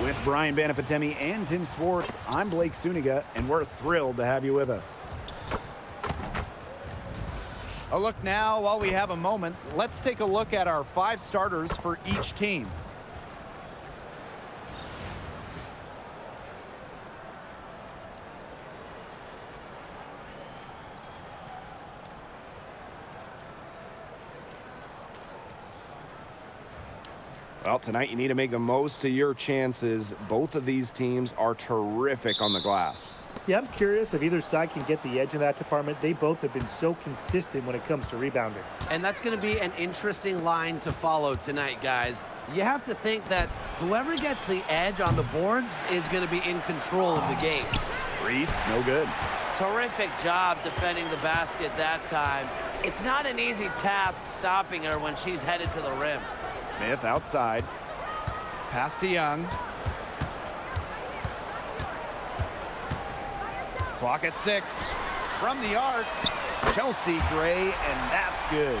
With Brian Banafitemi and Tim Swartz, I'm Blake Suniga, and we're thrilled to have you with us. A look now, while we have a moment, let's take a look at our 5 starters for each team. Well, tonight you need to make the most of your chances. Both of these teams are terrific on the glass. Yeah, I'm curious if either side can get the edge in that department. They both have been so consistent when it comes to rebounding. And that's going to be an interesting line to follow tonight, guys. You have to think that whoever gets the edge on the boards is going to be in control of the game. Reese, no good. Terrific job defending the basket that time. It's not an easy task stopping her when she's headed to the rim. Smith outside. Pass to Young. Clock at 6. From the arc, Chelsea Gray, and that's good.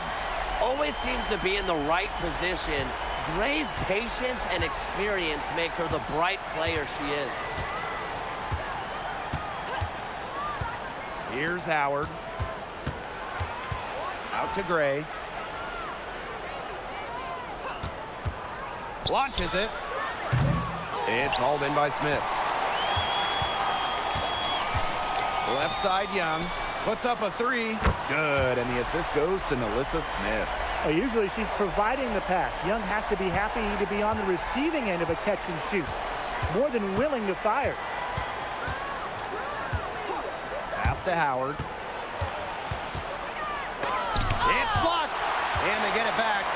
Always seems to be in the right position. Gray's patience and experience make her the bright player she is. Here's Howard. Out to Gray. Launches it. It's hauled in by Smith. Left side, Young. Puts up a 3. Good, and the assist goes to Nalissa Smith. Usually she's providing the pass. Young has to be happy to be on the receiving end of a catch and shoot. More than willing to fire. Pass to Howard. It's blocked, and they get it back.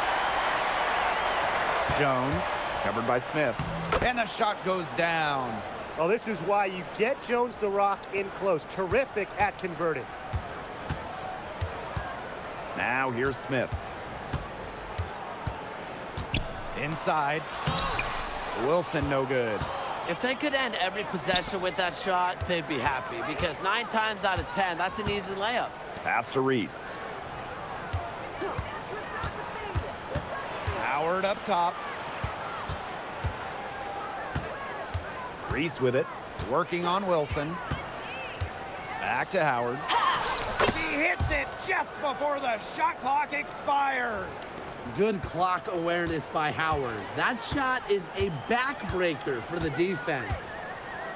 Jones, covered by Smith. And the shot goes down. Well, this is why you get Jones the rock in close. Terrific at converting. Now here's Smith. Inside. Wilson, no good. If they could end every possession with that shot, they'd be happy, because 9 times out of 10, that's an easy layup. Pass to Reese. Howard up top. Reese with it, working on Wilson. Back to Howard. She hits it just before the shot clock expires. Good clock awareness by Howard. That shot is a backbreaker for the defense.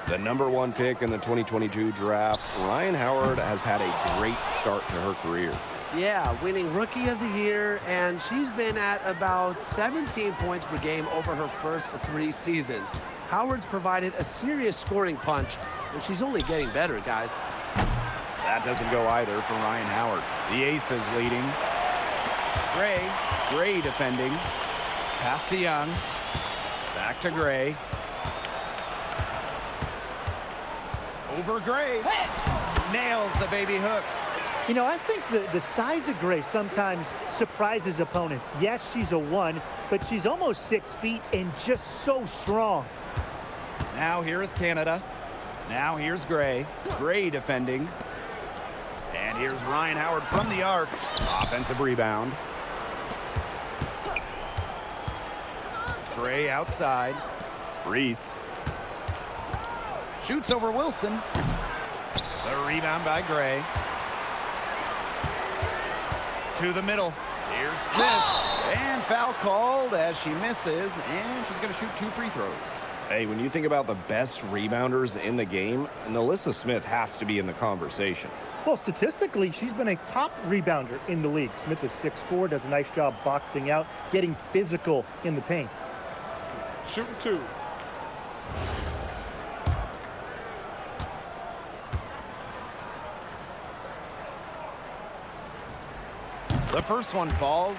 The #1 pick in the 2022 draft, Ryan Howard has had a great start to her career. Yeah, winning Rookie of the Year, and she's been at about 17 points per game over her first 3 seasons. Howard's provided a serious scoring punch, and she's only getting better, guys. That doesn't go either for Ryan Howard. The Aces leading. Gray defending. Pass to Young. Back to Gray. Over Gray. Nails the baby hook. You know, I think the size of Gray sometimes surprises opponents. Yes, she's a 1, but she's almost 6 feet and just so strong. Now here is Canada. Now here's Gray. Gray defending. And here's Ryan Howard from the arc. Offensive rebound. Gray outside. Reese. Shoots over Wilson. The rebound by Gray. To the middle. Here's Smith. And foul called as she misses. And she's going to shoot 2 free throws. Hey, when you think about the best rebounders in the game, Nalissa Smith has to be in the conversation. Well, statistically, she's been a top rebounder in the league. Smith is 6'4", does a nice job boxing out, getting physical in the paint. Shooting 2. The first one falls.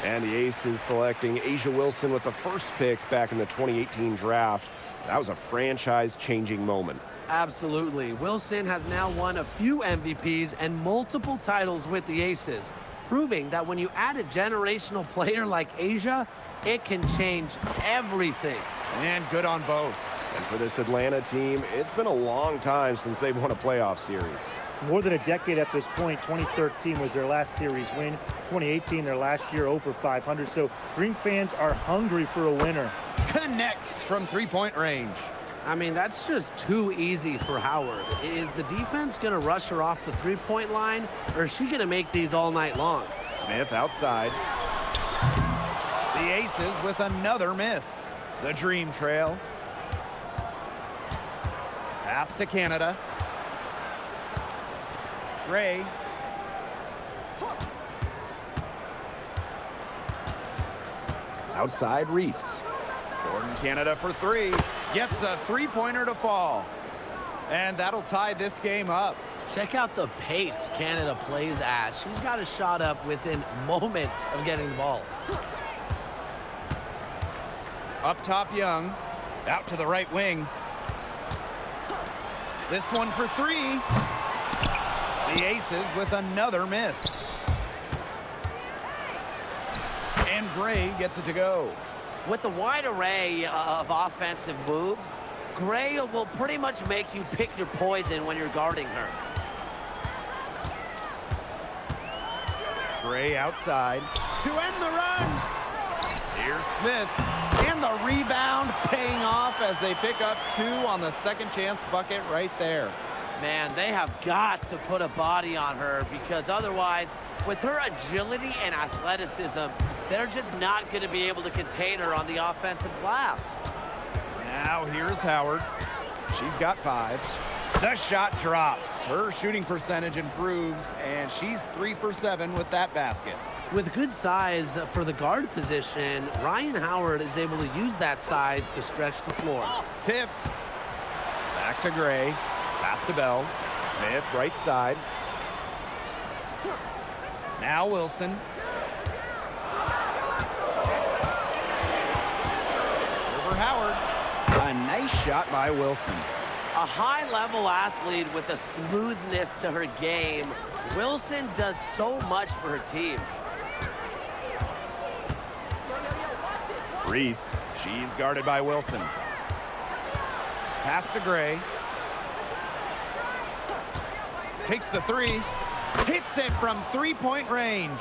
And the Aces selecting A'ja Wilson with the first pick back in the 2018 draft. That was a franchise-changing moment. Absolutely. Wilson has now won a few MVPs and multiple titles with the Aces, proving that when you add a generational player like A'ja, it can change everything. And good on both. And for this Atlanta team, it's been a long time since they've won a playoff series. More than a decade at this point. 2013 was their last series win. 2018, their last year over 500. So Dream fans are hungry for a winner. Connects from three-point range. I mean, that's just too easy for Howard. Is the defense going to rush her off the three-point line, or is she going to make these all night long? Smith outside. The Aces with another miss. The dream trail. Pass to Canada. Gray. Outside Reese. Jordan Canada for three. Gets the three-pointer to fall. And that'll tie this game up. Check out the pace Canada plays at. She's got a shot up within moments of getting the ball. Up top Young. Out to the right wing. This one for three. The Aces with another miss. And Gray gets it to go. With the wide array of offensive moves, Gray will pretty much make you pick your poison when you're guarding her. Gray outside to end the run. Here's Smith. And the rebound paying off as they pick up two on the second chance bucket right there. Man, they have got to put a body on her, because otherwise, with her agility and athleticism, they're just not going to be able to contain her on the offensive glass. Now here's Howard. She's got 5. The shot drops. Her shooting percentage improves, and she's 3 for 7 with that basket. With good size for the guard position, Ryan Howard is able to use that size to stretch the floor. Tipped. Back to Gray. Pass to Bell. Smith right side. Now Wilson. Over Howard. A nice shot by Wilson. A high-level athlete with a smoothness to her game. Wilson does so much for her team. Reese. She's guarded by Wilson. Pass to Gray. Takes the three. Hits it from three-point range.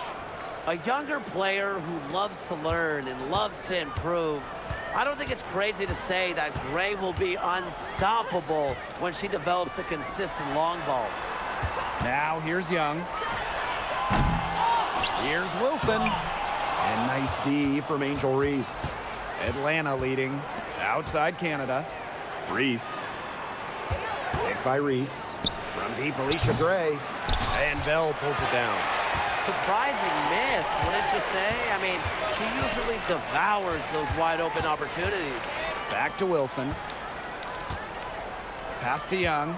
A younger player who loves to learn and loves to improve. I don't think it's crazy to say that Gray will be unstoppable when she develops a consistent long ball. Now here's Young. Here's Wilson. And nice D from Angel Reese. Atlanta leading. Outside Canada. Reese. Picked by Reese. From deep, Alicia Gray. And Bell pulls it down. Surprising miss, wouldn't you say? I mean, she usually devours those wide open opportunities. Back to Wilson. Pass to Young.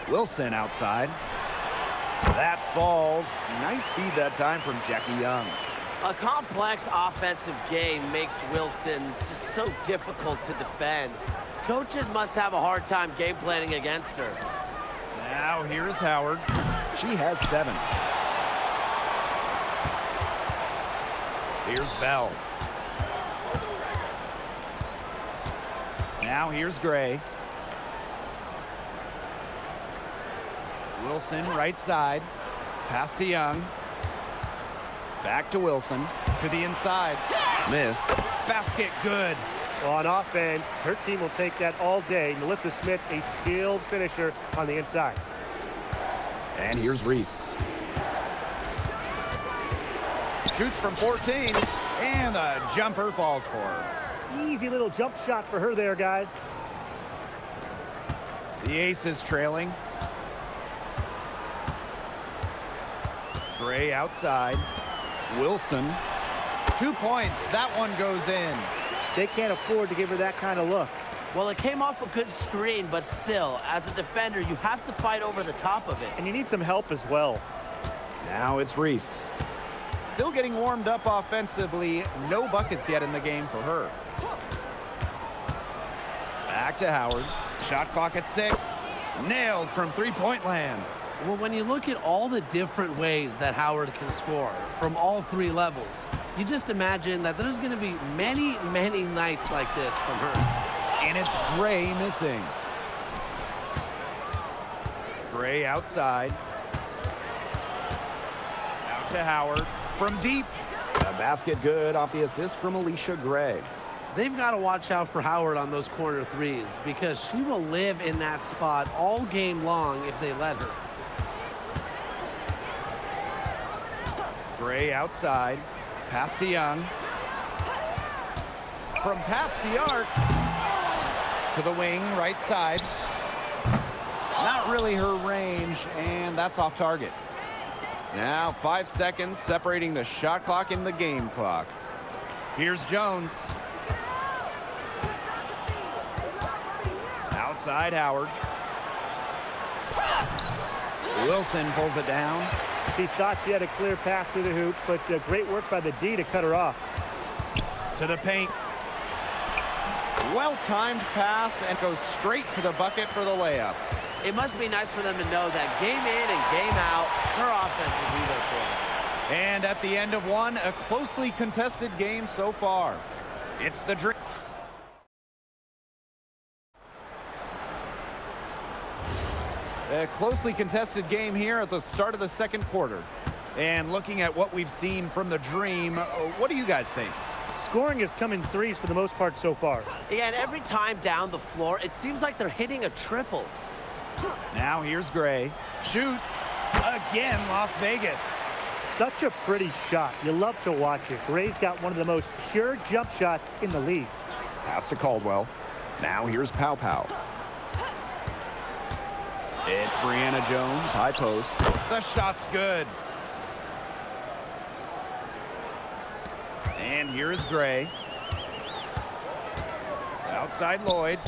Wilson outside. That falls. Nice feed that time from Jackie Young. A complex offensive game makes Wilson just so difficult to defend. Coaches must have a hard time game planning against her. Now here's Howard. She has 7. Here's Bell. Now here's Gray. Wilson right side. Pass to Young. Back to Wilson. To the inside. Smith. Basket good. Well, on offense, her team will take that all day. Melissa Smith, a skilled finisher on the inside. And here's Reese. Shoots from 14. And the jumper falls for her. Easy little jump shot for her there, guys. The Aces trailing. Gray outside. Wilson. 2 points. That one goes in. They can't afford to give her that kind of look. Well, it came off a good screen, but still, as a defender, you have to fight over the top of it. And you need some help as well. Now it's Reese. Still getting warmed up offensively. No buckets yet in the game for her. Back to Howard. Shot clock at 6. Nailed from three-point land. Well, when you look at all the different ways that Howard can score from all 3 levels, you just imagine that there's going to be many, many nights like this from her. And it's Gray missing. Gray outside. Out to Howard. From deep. The basket good off the assist from Alicia Gray. They've got to watch out for Howard on those corner threes because she will live in that spot all game long if they let her. Gray outside. Pass to Young. From past the arc to the wing, right side. Not really her range, and that's off target. Now 5 seconds separating the shot clock and the game clock. Here's Jones. Outside Howard. Wilson pulls it down. She thought she had a clear path to the hoop, but great work by the D to cut her off. To the paint. Well-timed pass and goes straight to the bucket for the layup. It must be nice for them to know that game in and game out, her offense will be there for them. And at the end of one, a closely contested game so far. It's the Dream. A closely contested game here at the start of the second quarter. And looking at what we've seen from the Dream, what do you guys think? Scoring has come in threes for the most part so far. Yeah, and every time down the floor, it seems like they're hitting a triple. Now here's Gray. Shoots. Again, Las Vegas. Such a pretty shot. You love to watch it. Gray's got one of the most pure jump shots in the league. Pass to Caldwell. Now here's Pow Pow. It's Brianna Jones, high post. The shot's good. And here's Gray. Outside Lloyd.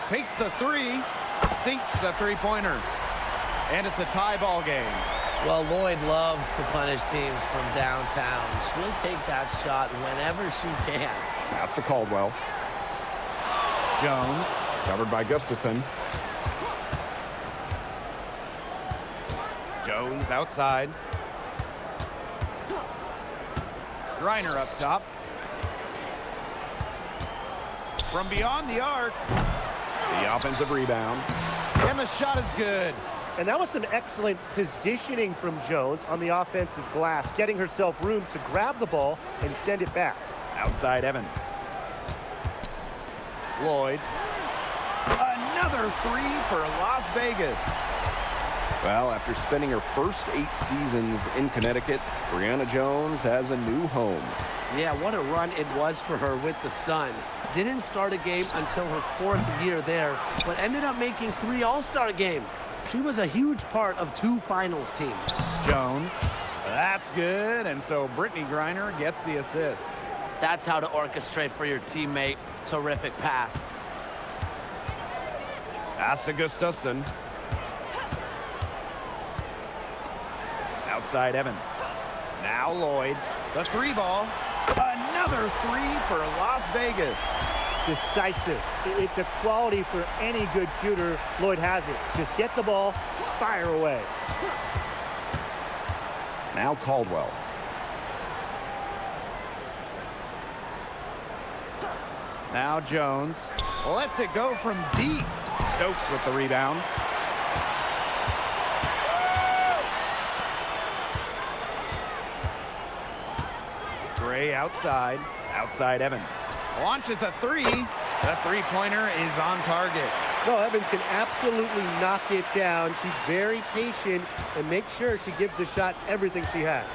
Takes the three. Sinks the three-pointer. And it's a tie ball game. Well, Lloyd loves to punish teams from downtown. She'll take that shot whenever she can. Pass to Caldwell. Jones, covered by Gustafson. Jones outside. Griner up top. From beyond the arc. The offensive rebound. And the shot is good. And that was some excellent positioning from Jones on the offensive glass, getting herself room to grab the ball and send it back. Outside Evans. Lloyd. Another three for Las Vegas. Well, after spending her first 8 seasons in Connecticut, Brianna Jones has a new home. Yeah, what a run it was for her with the Sun. Didn't start a game until her 4th year there, but ended up making 3 All-Star games. She was a huge part of 2 finals teams. Jones. That's good. And so Brittany Griner gets the assist. That's how to orchestrate for your teammate. Terrific pass. Pass to Gustafson. Outside Evans. Now Lloyd. The 3 ball. Another 3 for Las Vegas. Decisive. It's a quality for any good shooter. Lloyd has it. Just get the ball, fire away. Now Caldwell. Now Jones lets it go from deep. Stokes with the rebound. Gray outside. Outside Evans. Launches a 3. The three-pointer is on target. No, Evans can absolutely knock it down. She's very patient and makes sure she gives the shot everything she has.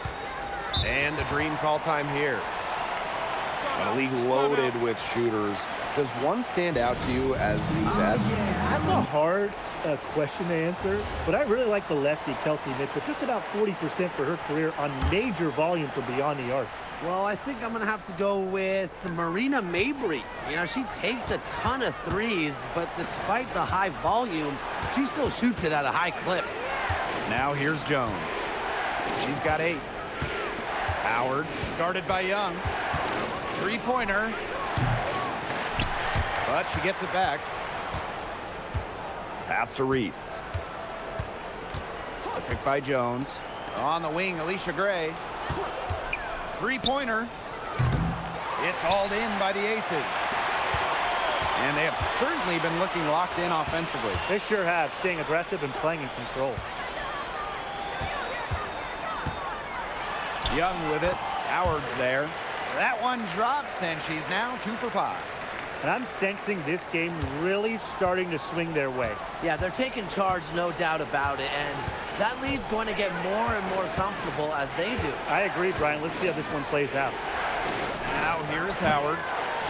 And the Dream call time here. A league loaded with shooters. Does one stand out to you as the best? That's a hard question to answer, but I really like the lefty, Kelsey Mitchell. Just about 40% for her career on major volume from beyond the arc. Well, I think I'm going to have to go with Marina Mabry. You know, she takes a ton of threes, but despite the high volume, she still shoots it at a high clip. Now here's Jones. She's got 8. Howard, guarded by Young. Three-pointer. But she gets it back. Pass to Reese. The pick by Jones. On the wing, Alicia Gray. Three-pointer. It's hauled in by the Aces. And they have certainly been looking locked in offensively. They sure have, staying aggressive and playing in control. Young with it. Howard's there. That one drops, and she's now 2 for 5. And I'm sensing this game really starting to swing their way. Yeah, they're taking charge, no doubt about it, and that lead's going to get more and more comfortable as they do. I agree, Brian. Let's see how this one plays out. Now here's Howard.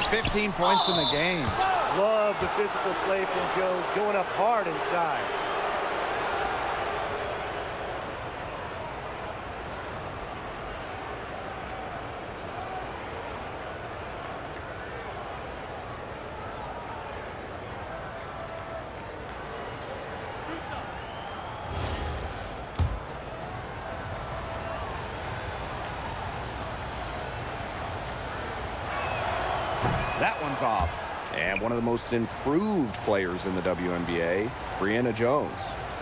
15 points in the game. Love the physical play from Jones, going up hard inside. That one's off. And one of the most improved players in the WNBA, Brianna Jones.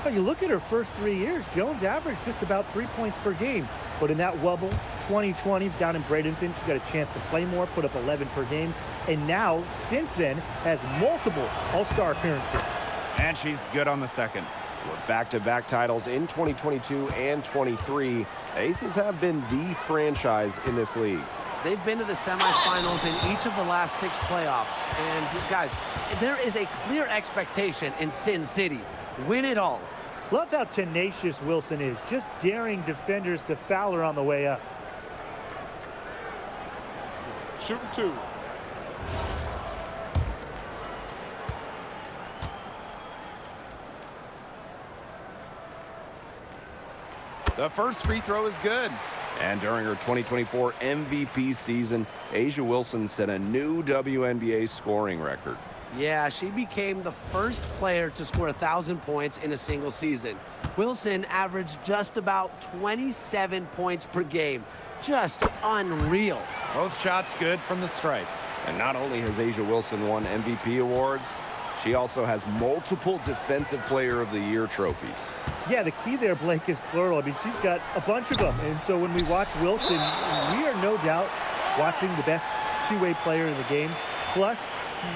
Well, you look at her first 3 years, Jones averaged just about 3 points per game. But in that wobble, 2020 down in Bradenton, she got a chance to play more, put up 11 per game. And now, since then, has multiple All-Star appearances. And she's good on the second. With back-to-back titles in 2022 and 23, the Aces have been the franchise in this league. They've been to the semifinals in each of the last 6 playoffs. And, guys, there is a clear expectation in Sin City. Win it all. Love how tenacious Wilson is, just daring defenders to foul her on the way up. Shooting 2. The first free throw is good. And during her 2024 MVP season, A'ja Wilson set a new WNBA scoring record. Yeah, she became the first player to score 1,000 points in a single season. Wilson averaged just about 27 points per game. Just unreal. Both shots good from the stripe. And not only has A'ja Wilson won MVP awards, she also has multiple Defensive Player of the Year trophies. Yeah, the key there, Blake, is plural. I mean, she's got a bunch of them. And so when we watch Wilson, we are no doubt watching the best two-way player in the game. Plus,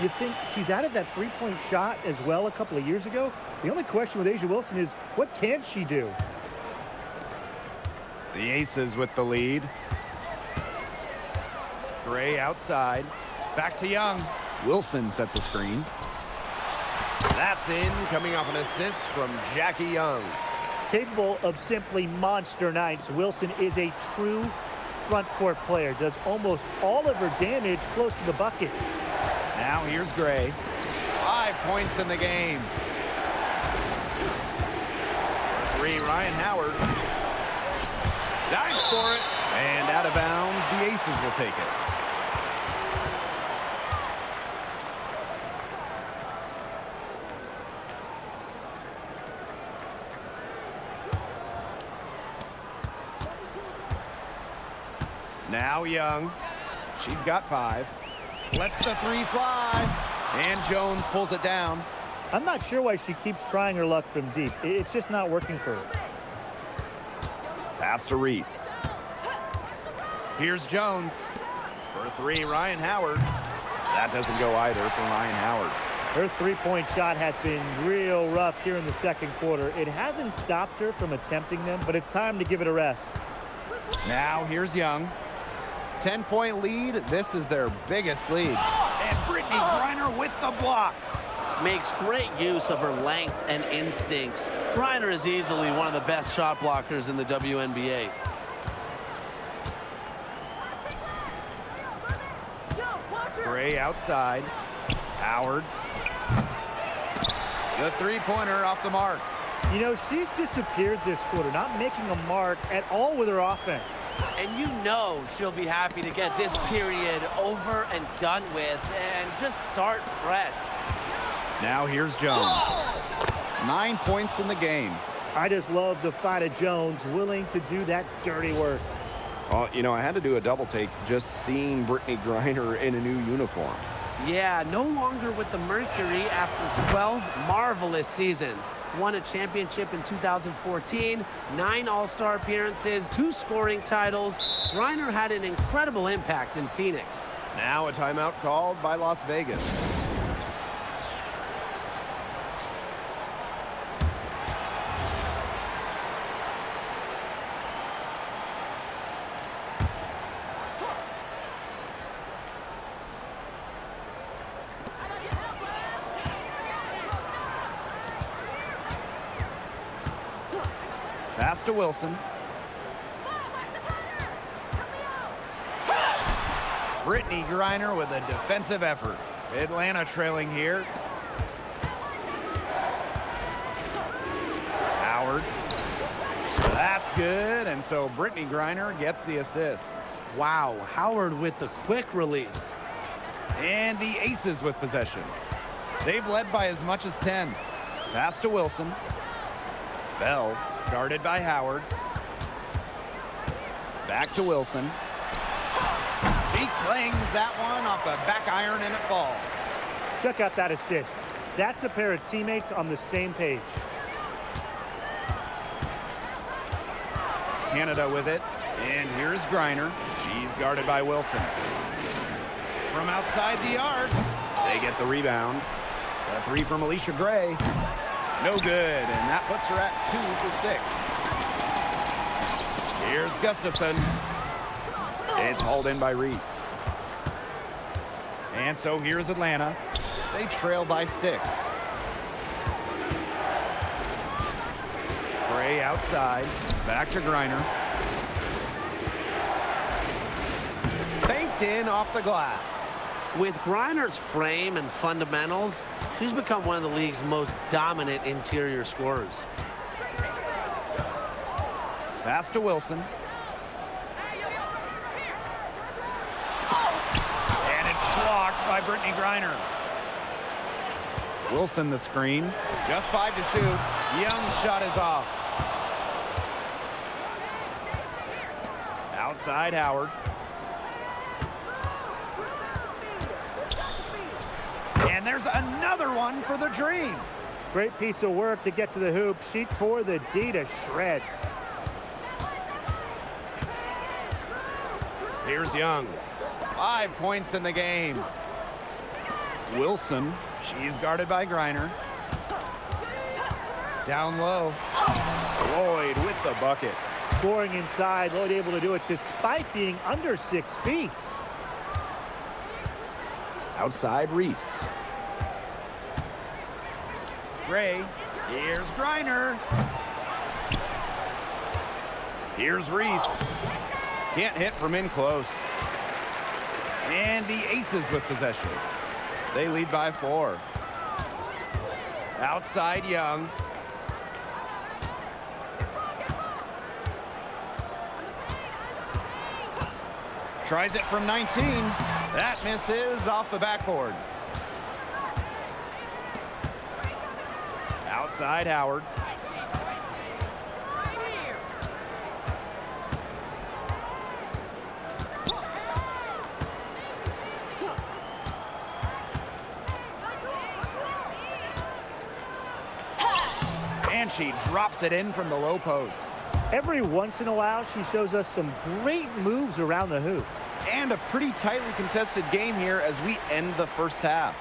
you think she's added that three-point shot as well a couple of years ago. The only question with A'ja Wilson is, what can she do? The Aces with the lead. Gray outside. Back to Young. Wilson sets a screen. That's in, coming off an assist from Jackie Young. Capable of simply monster nights, Wilson is a true front court player. Does almost all of her damage close to the bucket. Now here's Gray. 5 points in the game. For 3, Ryan Howard. Dives for it. And out of bounds, the Aces will take it. Now Young. She's got 5. Lets the 3 fly. And Jones pulls it down. I'm not sure why she keeps trying her luck from deep. It's just not working for her. Pass to Reese. Here's Jones. For 3, Ryan Howard. That doesn't go either for Ryan Howard. Her three-point shot has been real rough here in the second quarter. It hasn't stopped her from attempting them, but it's time to give it a rest. Now here's Young. 10-point lead. This is their biggest lead. And Brittany Griner with the block. Makes great use of her length and instincts. Griner is easily one of the best shot blockers in the WNBA. Gray outside. Howard. The three-pointer off the mark. You know, she's disappeared this quarter, not making a mark at all with her offense. And you know she'll be happy to get this period over and done with and just start fresh. Now here's Jones. 9 points in the game. I just love the fight of Jones, willing to do that dirty work. Well, you know, I had to do a double take just seeing Brittany Griner in a new uniform. Yeah, no longer with the Mercury after 12 marvelous seasons. Won a championship in 2014, 9 All-Star appearances, 2 scoring titles. Griner had an incredible impact in Phoenix. Now a timeout called by Las Vegas. Pass to Wilson. Brittany Griner with a defensive effort. Atlanta trailing here. Howard. That's good, and so Brittany Griner gets the assist. Wow, Howard with the quick release. And the Aces with possession. They've led by as much as 10. Pass to Wilson. Bell, guarded by Howard. Back to Wilson. He clings that one off the back iron and it falls. Check out that assist. That's a pair of teammates on the same page. Canada with it. And here's Griner. She's guarded by Wilson. From outside the arc, they get the rebound. A three from Alicia Gray. No good, and that puts her at 2 for 6. Here's Gustafson. It's hauled in by Reese. And so here's Atlanta. They trail by 6. Gray outside. Back to Griner. Banked in off the glass. With Griner's frame and fundamentals, she's become one of the league's most dominant interior scorers. Pass to Wilson. And it's blocked by Brittany Griner. Wilson the screen. Just 5 to shoot. Young's shot is off. Outside Howard. And there's another one for the Dream. Great piece of work to get to the hoop. She tore the D to shreds. Here's Young. 5 points in the game. Wilson, she's guarded by Griner. Down low. Lloyd with the bucket. Scoring inside, Lloyd able to do it despite being under 6 feet. Outside Reese. Gray. Here's Griner. Here's Reese. Can't hit from in close. And the Aces with possession. They lead by 4. Outside Young. Tries it from 19. That misses off the backboard. Outside Howard. And she drops it in from the low post. Every once in a while, she shows us some great moves around the hoop. And a pretty tightly contested game here as we end the first half.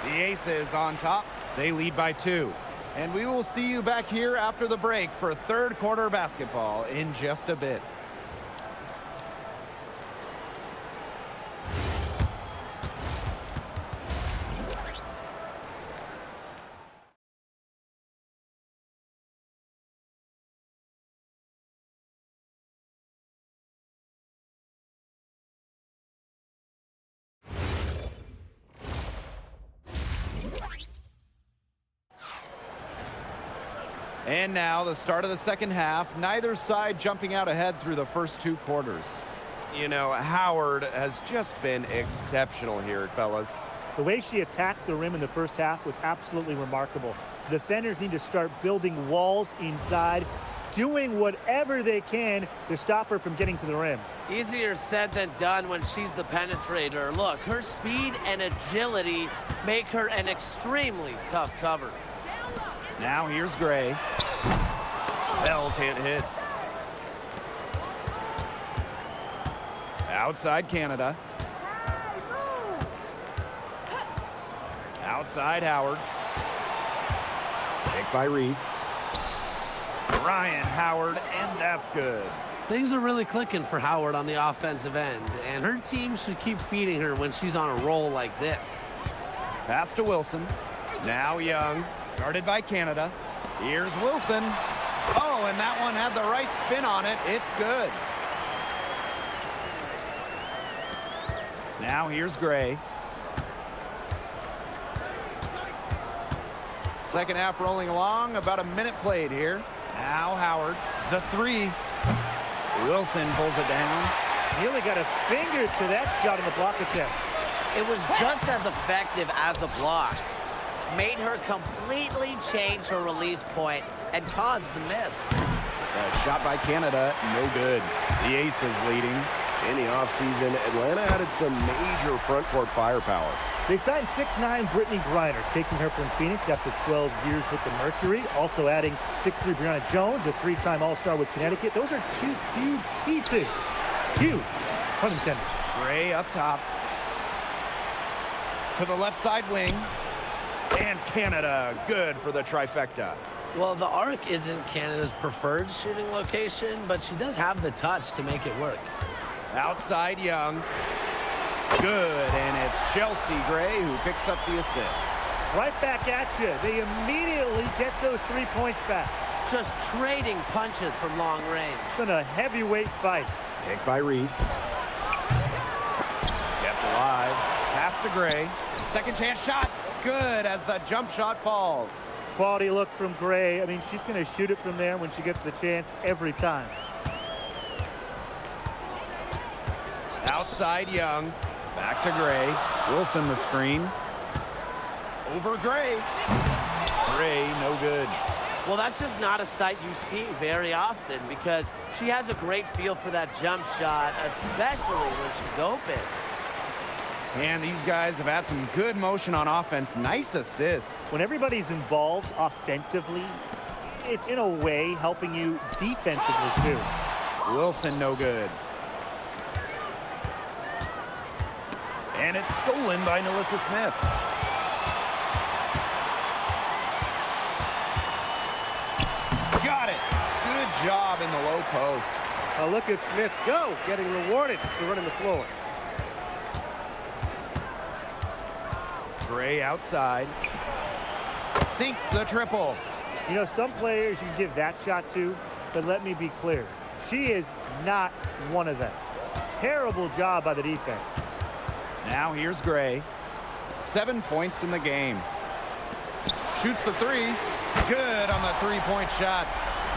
The Aces on top. They lead by 2. And we will see you back here after the break for third quarter basketball in just a bit. And now the start of the second half. Neither side jumping out ahead through the first 2 quarters. You know, Howard has just been exceptional here, fellas. The way she attacked the rim in the first half was absolutely remarkable. The defenders need to start building walls inside, doing whatever they can to stop her from getting to the rim. Easier said than done when she's the penetrator. Look, her speed and agility make her an extremely tough cover. Now here's Gray. Bell can't hit. Outside Canada. Outside Howard. Picked by Reese. Ryan Howard, and that's good. Things are really clicking for Howard on the offensive end, and her team should keep feeding her when she's on a roll like this. Pass to Wilson. Now Young, guarded by Canada. Here's Wilson. Oh, and that one had the right spin on it. It's good. Now here's Gray. Second half rolling along, about a minute played here. Now Howard, the three. Wilson pulls it down. He only got a finger to that shot in the block attempt. It was just as effective as a block. Made her completely change her release point and caused the miss. Shot by Canada, no good. The Aces leading. In the offseason, Atlanta added some major front court firepower. They signed 6'9" Brittany Griner, taking her from Phoenix after 12 years with the Mercury. Also adding 6'3" Brianna Jones, a three-time All-Star with Connecticut. Those are two huge pieces. Huge, pun intended. Gray up top. To the left side wing. And Canada, good for the trifecta. Well, the arc isn't Canada's preferred shooting location, but she does have the touch to make it work. Outside Young. Good, and it's Chelsea Gray who picks up the assist. Right back at you. They immediately get those 3 points back. Just trading punches from long range. It's been a heavyweight fight. Picked by Reese. Kept alive. Pass to Gray. Second chance shot. Good as the jump shot falls. Quality look from Gray. I mean, she's going to shoot it from there when she gets the chance every time. Outside Young. Back to Gray. Wilson the screen. Over Gray. Gray, no good. Well, that's just not a sight you see very often because she has a great feel for that jump shot, especially when she's open. And these guys have had some good motion on offense. Nice assists. When everybody's involved offensively, it's in a way helping you defensively too. Wilson, no good. And it's stolen by Nalissa Smith. Got it. Good job in the low post. Now look at Smith go, getting rewarded for running the floor. Gray outside. Sinks the triple. You know, some players you give that shot to, but let me be clear. She is not one of them. Terrible job by the defense. Now here's Gray. 7 points in the game. Shoots the three. Good on the three-point shot.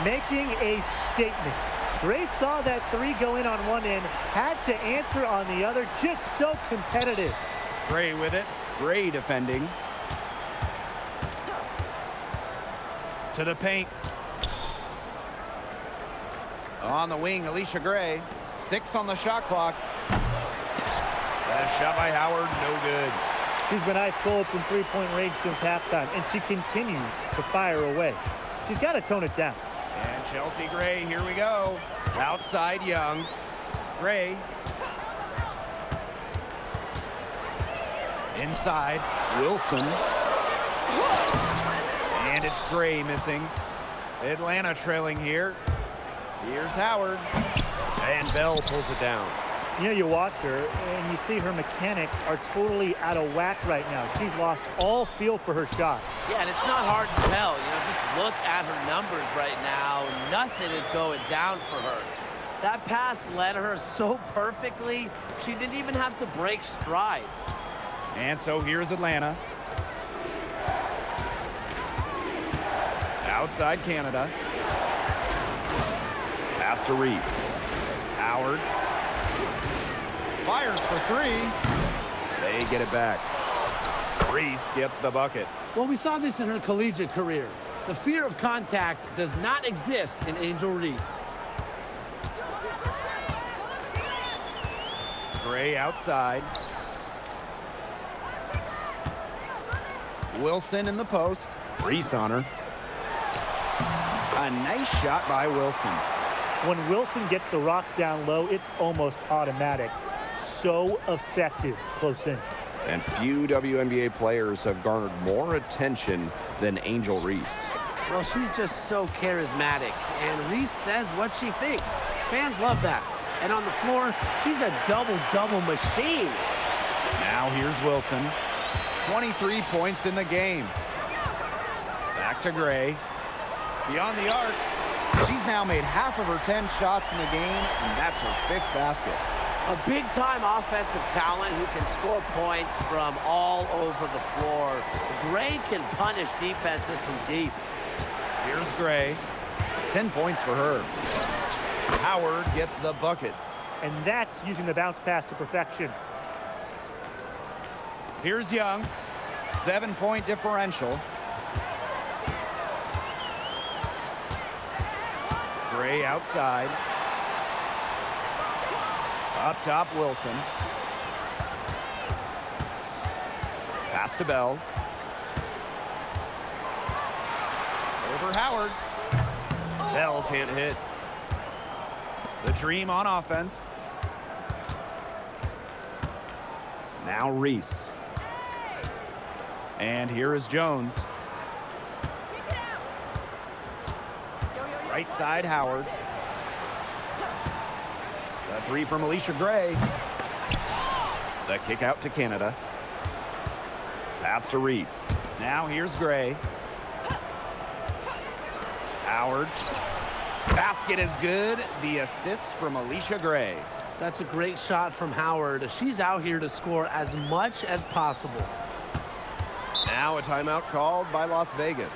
Making a statement. Gray saw that three go in on one end, had to answer on the other. Just so competitive. Gray with it. Gray defending. To the paint. On the wing, Alicia Gray. 6 on the shot clock. That shot by Howard, no good. She's been ice cold from three-point range since halftime, and she continues to fire away. She's got to tone it down. And Chelsea Gray, here we go. Outside Young. Gray. Inside, Wilson. And it's Gray missing. Atlanta trailing here. Here's Howard. And Bell pulls it down. You know, you watch her, and you see her mechanics are totally out of whack right now. She's lost all feel for her shot. Yeah, and it's not hard to tell. You know, just look at her numbers right now. Nothing is going down for her. That pass led her so perfectly, she didn't even have to break stride. And so here's Atlanta. Outside Canada. Pass to Reese. Howard. Fires for three. They get it back. Reese gets the bucket. Well, we saw this in her collegiate career. The fear of contact does not exist in Angel Reese. Gray outside. Wilson in the post. Reese on her. A nice shot by Wilson. When Wilson gets the rock down low, it's almost automatic. So effective close in. And few WNBA players have garnered more attention than Angel Reese. Well, she's just so charismatic, and Reese says what she thinks. Fans love that. And on the floor, she's a double-double machine. Now here's Wilson. 23 points in the game. Back to Gray. Beyond the arc. She's now made half of her 10 shots in the game, and that's her 5th basket. A big-time offensive talent who can score points from all over the floor. Gray can punish defenses from deep. Here's Gray. 10 points for her. Howard gets the bucket. And that's using the bounce pass to perfection. Here's Young. 7-point differential. Gray outside. Up top, Wilson. Pass to Bell. Over Howard. Bell can't hit. The Dream on offense. Now Reese. And here is Jones. Right side, Howard. The 3 from Alicia Gray. The kick out to Canada. Pass to Reese. Now here's Gray. Howard. Basket is good. The assist from Alicia Gray. That's a great shot from Howard. She's out here to score as much as possible. Now a timeout called by Las Vegas.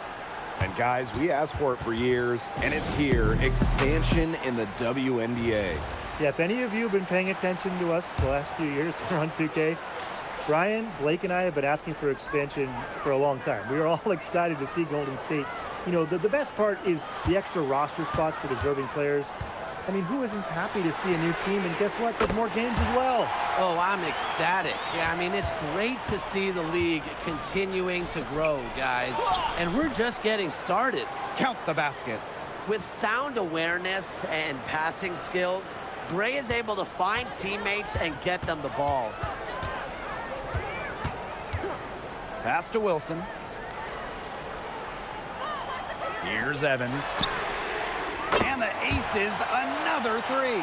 And guys, we asked for it for years, and it's here. Expansion in the WNBA. Yeah, if any of you have been paying attention to us the last few years on 2K, Brian, Blake, and I have been asking for expansion for a long time. We are all excited to see Golden State. You know, the best part is the extra roster spots for deserving players. I mean, who isn't happy to see a new team? And guess what? There's more games as well. Oh, I'm ecstatic. Yeah, I mean, it's great to see the league continuing to grow, guys. And we're just getting started. Count the basket. With sound awareness and passing skills, Gray is able to find teammates and get them the ball. Pass to Wilson. Here's Evans. And the aces, another 3.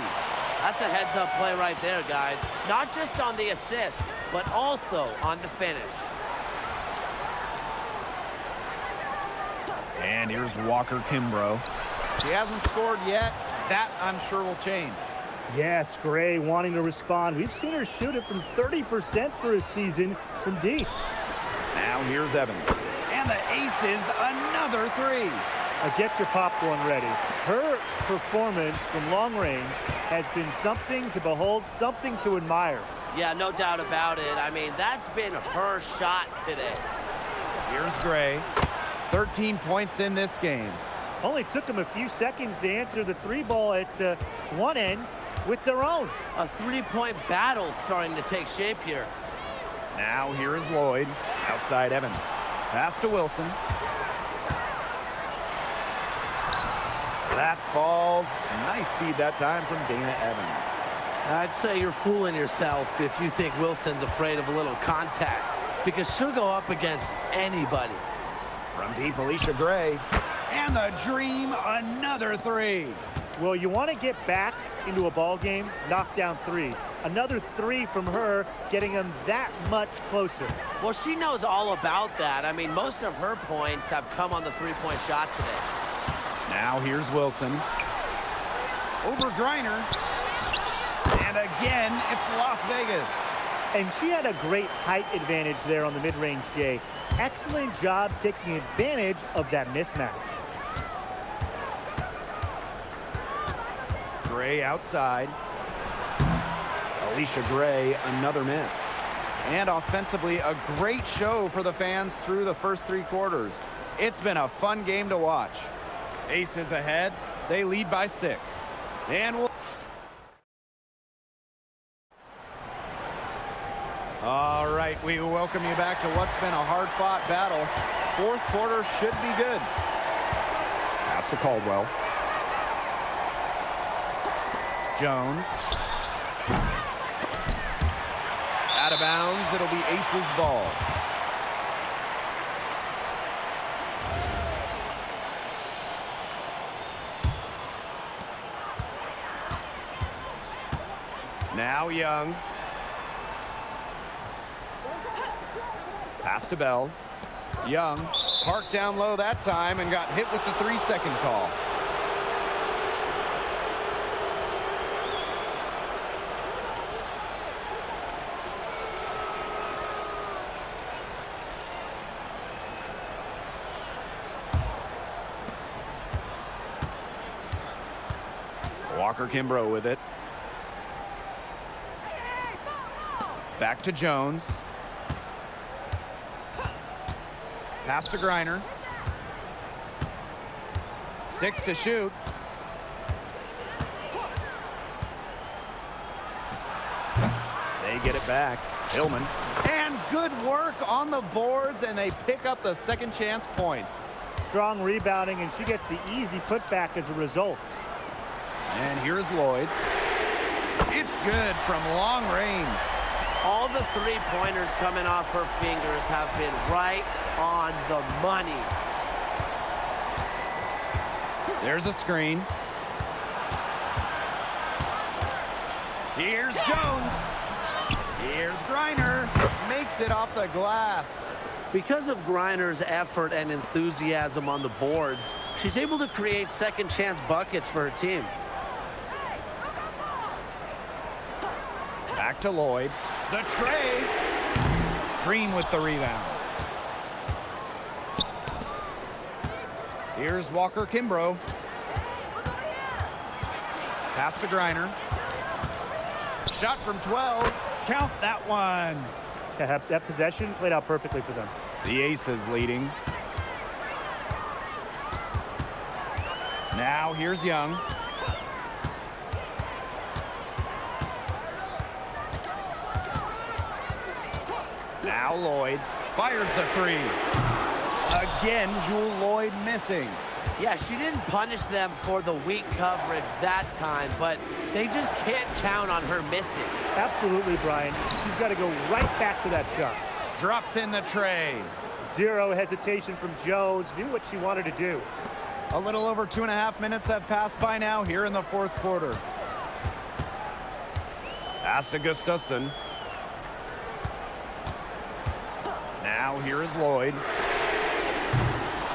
That's a heads-up play right there, guys. Not just on the assist, but also on the finish. And here's Walker Kimbrough. She hasn't scored yet. That, I'm sure, will change. Yes, Gray wanting to respond. We've seen her shoot it from 30% for a season from deep. Now here's Evans. And the aces, another 3. Get your popcorn ready. Her performance from long range has been something to behold, something to admire. Yeah, no doubt about it. I mean, that's been her shot today. Here's Gray. 13 points in this game. Only took them a few seconds to answer the 3 ball at one end with their own. A 3-point battle starting to take shape here. Now here is Lloyd. Outside Evans. Pass to Wilson. That falls. Nice feed that time from Dana Evans. I'd say you're fooling yourself if you think Wilson's afraid of a little contact, because she'll go up against anybody. From deep, Alicia Gray. And the Dream, another 3. Well, you want to get back into a ball game, knock down 3s. Another 3 from her, getting them that much closer. Well, she knows all about that. I mean, most of her points have come on the 3-point shot today. Now here's Wilson. Over Griner. And again, it's Las Vegas. And she had a great height advantage there on the mid-range J. Excellent job taking advantage of that mismatch. Gray outside. Alicia Gray, another miss. And offensively, a great show for the fans through the first 3 quarters. It's been a fun game to watch. Aces ahead. They lead by 6. And we'll... All right, we welcome you back to what's been a hard-fought battle. 4th quarter should be good. Pass to Caldwell. Jones. Out of bounds, it'll be Aces ball. Now Young. Pass to Bell. Young parked down low that time and got hit with the 3-second call. Walker-Kimbrough with it. Back to Jones. Pass to Griner. 6 to shoot. They get it back. Hillman. And good work on the boards, and they pick up the second chance points. Strong rebounding, and she gets the easy putback as a result. And here's Lloyd. It's good from long range. All the three-pointers coming off her fingers have been right on the money. There's a screen. Here's Jones. Here's Griner. Makes it off the glass. Because of Griner's effort and enthusiasm on the boards, she's able to create second chance buckets for her team. Back to Lloyd. The tray. Green with the rebound. Here's Walker-Kimbrough. Pass to Griner. Shot from 12. Count that one. That possession played out perfectly for them. The Aces leading. Now here's Young. Now Lloyd fires the three. Again, Jewel Lloyd missing. Yeah, she didn't punish them for the weak coverage that time, but they just can't count on her missing. Absolutely, Brian. She's got to go right back to that shot. Drops in the tray. Zero hesitation from Jones. Knew what she wanted to do. A little over 2.5 minutes have passed by now here in the fourth quarter. Pass to Gustafson. Now here is Lloyd.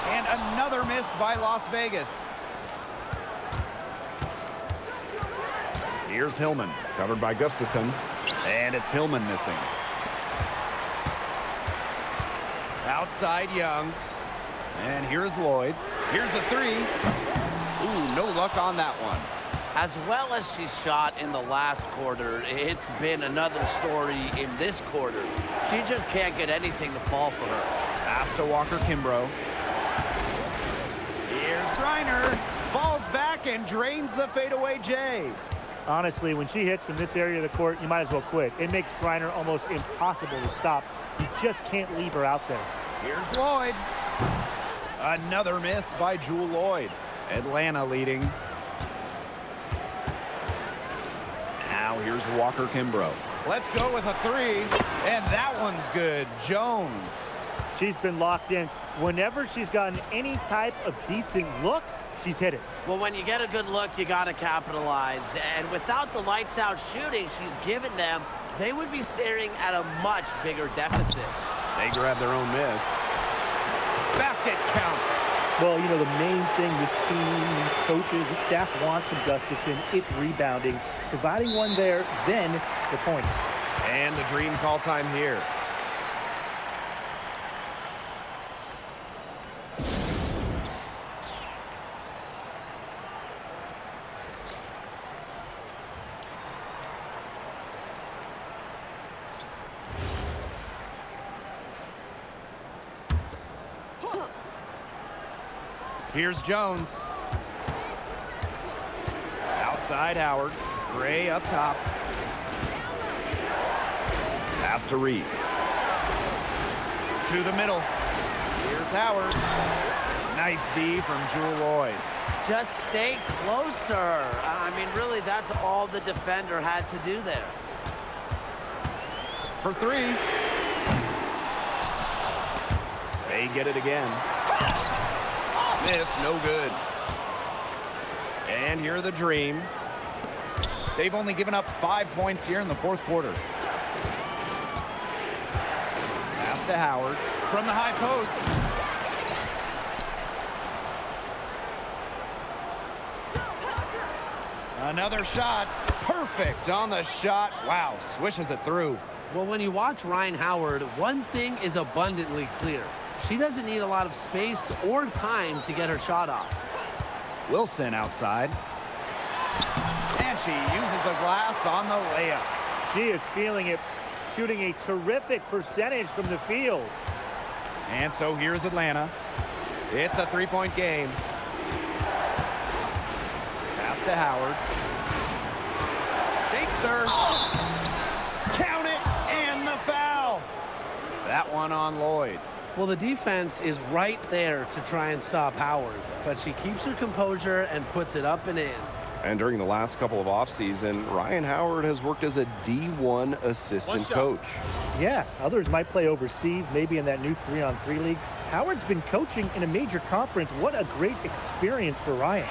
And another miss by Las Vegas. Here's Hillman, covered by Gustafson. And it's Hillman missing. Outside Young. And here's Lloyd. Here's the three. Ooh, no luck on that one. As well as she shot in the last quarter, it's been another story in this quarter. She just can't get anything to fall for her. Pass to Walker-Kimbrough. Here's Griner. Falls back and drains the fadeaway J. Honestly, when she hits from this area of the court, you might as well quit. It makes Griner almost impossible to stop. You just can't leave her out there. Here's Lloyd. Another miss by Jewel Lloyd. Atlanta leading. Now here's Walker-Kimbrough. Let's go with a three. And that one's good. Jones. She's been locked in. Whenever she's gotten any type of decent look, she's hit it. Well, when you get a good look, you got to capitalize. And without the lights-out shooting she's given them, they would be staring at a much bigger deficit. They grab their own miss. Basket counts. Well, you know, the main thing this team, these coaches, the staff wants from Gustafson, it's rebounding. Providing one there, then the points. And the dream call time here. Here's Jones. Outside Howard. Gray up top. Pass to Reese. To the middle. Here's Howard. Nice D from Jewel Lloyd. Just stay close to her. I mean, really, that's all the defender had to do there. For three. They get it again. Smith, no good. And here are the Dream. They've only given up 5 points here in the fourth quarter. Pass to Howard from the high post. Another shot. Perfect on the shot. Wow, swishes it through. Well, when you watch Rhyne Howard, one thing is abundantly clear. She doesn't need a lot of space or time to get her shot off. Wilson outside. she uses the glass on the layup. She is feeling it, shooting a terrific percentage from the field. And so here's Atlanta. It's a three-point game. Pass to Howard. Shakes her. Count it, and the foul. That one on Lloyd. Well, the defense is right there to try and stop Howard, but she keeps her composure and puts it up and in. And during the last couple of offseason, Ryan Howard has worked as a D1 assistant coach. Yeah, others might play overseas, maybe in that new 3-on-3 league. Howard's been coaching in a major conference. What a great experience for Ryan.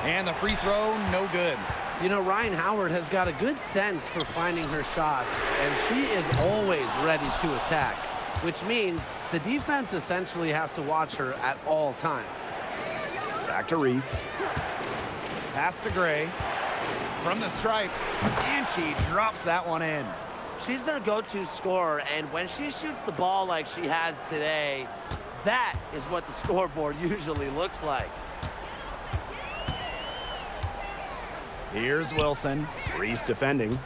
And the free throw, no good. You know, Ryan Howard has got a good sense for finding her shots, and she is always ready to attack, which means the defense essentially has to watch her at all times. Back to Reese. Pass to Gray. From the stripe. And she drops that one in. She's their go-to scorer, and when she shoots the ball like she has today, that is what the scoreboard usually looks like. Here's Wilson. Reese defending.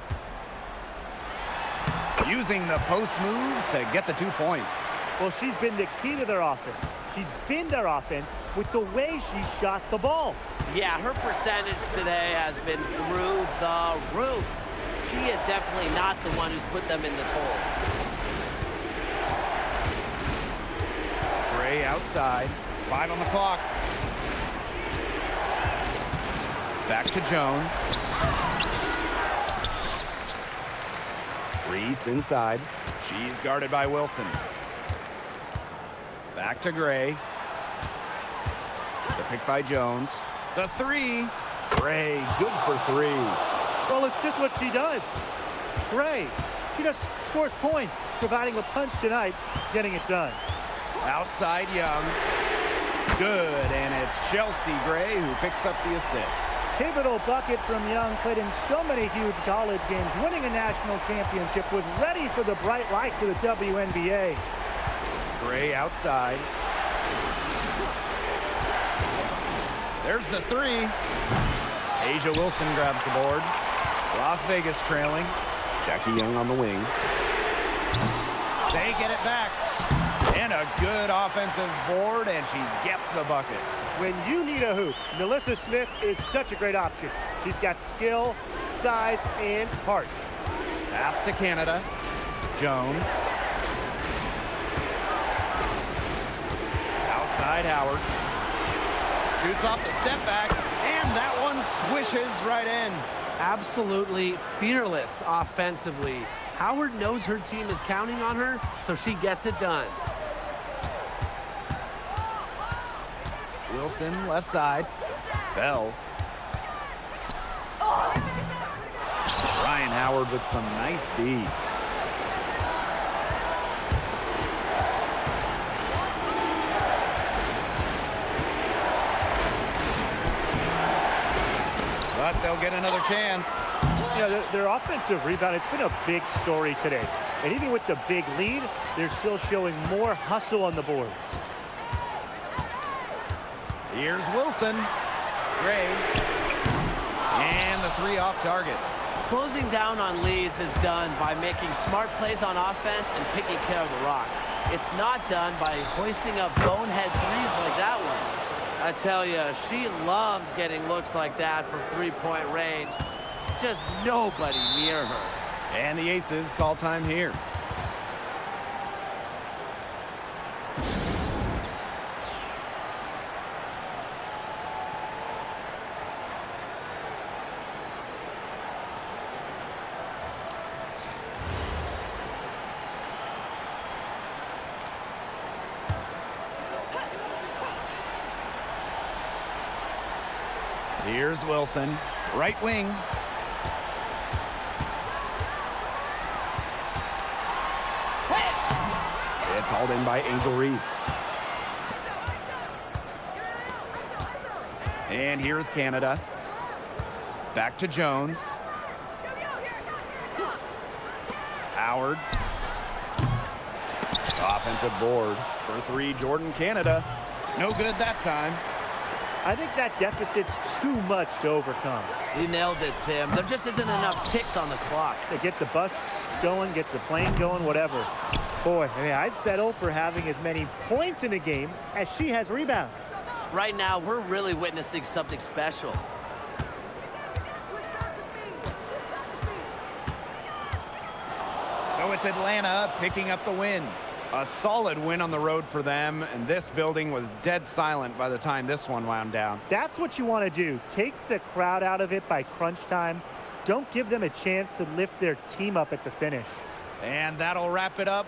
Using the post moves to get the 2 points. Well, she's been the key to their offense. She's been their offense with the way she shot the ball. Yeah, her percentage today has been through the roof. She is definitely not the one who's put them in this hole. Gray outside. 5 on the clock. Back to Jones. Reese inside. She's guarded by Wilson. Back to Gray. The pick by Jones. The three. Gray, good for 3. Well, it's just what she does. Gray, she just scores points, providing a punch tonight, getting it done. Outside Young. Good, and it's Chelsea Gray who picks up the assist. Pivotal bucket from Young, played in so many huge college games, winning a national championship, was ready for the bright lights of the WNBA. Gray outside. There's the 3. Asia Wilson grabs the board. Las Vegas trailing. Jackie Young on the wing. They get it back. And a good offensive board, and she gets the bucket. When you need a hoop, Melissa Smith is such a great option. She's got skill, size, and heart. Pass to Canada. Jones. Outside Howard. Shoots off the step back, and that one swishes right in. Absolutely fearless offensively. Howard knows her team is counting on her, so she gets it done. Wilson left side. Bell. Ryan Howard with some nice D. But they'll get another chance. You know, their offensive rebound, it's been a big story today. And even with the big lead, they're still showing more hustle on the boards. Here's Wilson. Gray. And the 3 off target. Closing down on leads is done by making smart plays on offense and taking care of the rock. It's not done by hoisting up bonehead threes like that one. I tell you, she loves getting looks like that from three-point range. Just nobody near her. And the Aces call time here. Here's Wilson, right wing. It's hauled in by Angel Reese. And here's Canada. Back to Jones. Howard. Offensive board for 3, Jordan Canada. No good that time. I think that deficit's too much to overcome. You nailed it, Tim. There just isn't enough ticks on the clock. They get the bus going, get the plane going, whatever. Boy, I mean, I'd settle for having as many points in a game as she has rebounds. Right now, we're really witnessing something special. So it's Atlanta picking up the win. A solid win on the road for them, and this building was dead silent by the time this one wound down. That's what you want to do. Take the crowd out of it by crunch time. Don't give them a chance to lift their team up at the finish. And that'll wrap it up.